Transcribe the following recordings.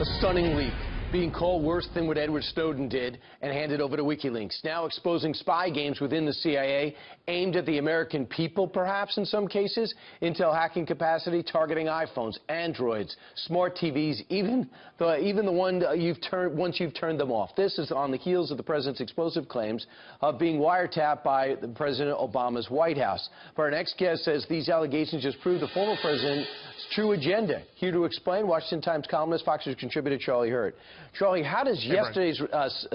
A stunning leak, being called worse than what Edward Snowden did and handed over to Wikileaks. Now exposing spy games within the CIA aimed at the American people, perhaps in some cases. Intel hacking capacity targeting iPhones, Androids, smart TVs, even the one once you've turned them off. This is on the heels of the president's explosive claims of being wiretapped by President Obama's White House. But our next guest says these allegations just prove the former president's true agenda. Here to explain, Washington Times columnist, Fox News contributor Charlie Hurt. Charlie, how does yesterday's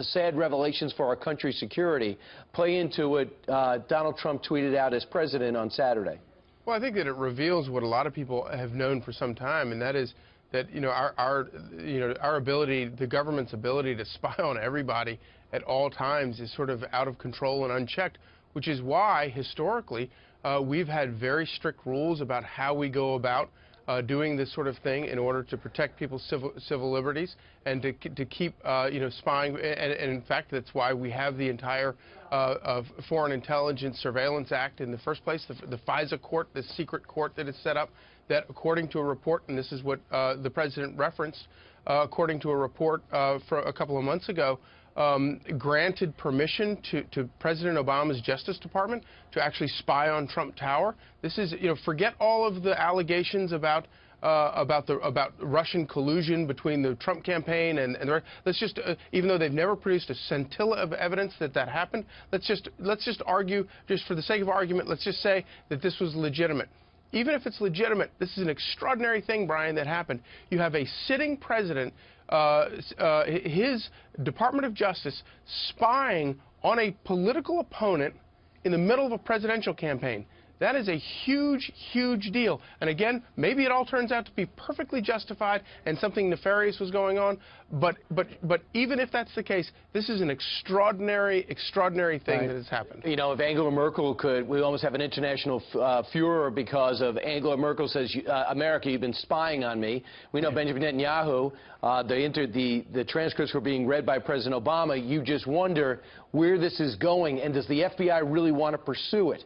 sad revelations for our country's security play into what Donald Trump tweeted out as president on Saturday? Well, I think that it reveals what a lot of people have known for some time, and that is that our ability, the government's ability to spy on everybody at all times is sort of out of control and unchecked, which is why historically we've had very strict rules about how we go about doing this sort of thing in order to protect people's civil liberties and to keep spying. And in fact, that's why we have the entire Foreign Intelligence Surveillance Act in the first place, the FISA court, the secret court that is set up, that according to a report, and this is what the president referenced, according to a report for a couple of months ago, granted permission to President Obama's Justice Department to actually spy on Trump Tower. This is, forget all of the allegations about Russian collusion between the Trump campaign and the rest. Let's just, even though they've never produced a scintilla of evidence that happened, let's just argue, just for the sake of argument, let's just say that this was legitimate. Even if it's legitimate, this is an extraordinary thing, Brian, that happened. You have a sitting president, his Department of Justice, spying on a political opponent in the middle of a presidential campaign. That is a huge, huge deal. And again, maybe it all turns out to be perfectly justified and something nefarious was going on. But even if that's the case, this is an extraordinary, extraordinary thing that has happened. You know, if Angela Merkel could, we almost have an international furor because of Angela Merkel says, America, you've been spying on me. We know Benjamin Netanyahu, the transcripts were being read by President Obama. You just wonder where this is going, and does the FBI really want to pursue it?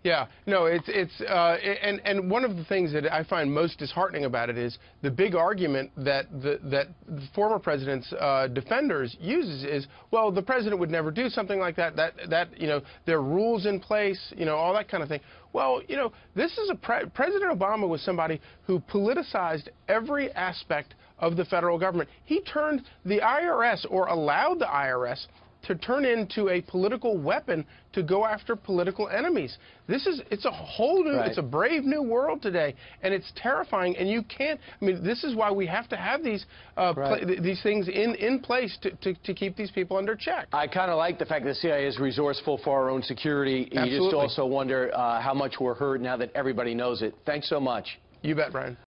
Yeah, no, and one of the things that I find most disheartening about it is the big argument that the former president's defenders uses is, well, the president would never do something like that. There are rules in place, all that kind of thing. Well, this is President Obama was somebody who politicized every aspect of the federal government. He turned the IRS, or allowed the IRS, to turn into a political weapon to go after political enemies. It's a whole new, it's a brave new world today, and it's terrifying, and you can't, this is why we have to have these these things in place to keep these people under check. I kind of like the fact that the CIA is resourceful for our own security. Absolutely. You just also wonder how much we're hurt now that everybody knows it. Thanks so much. You bet, Brian.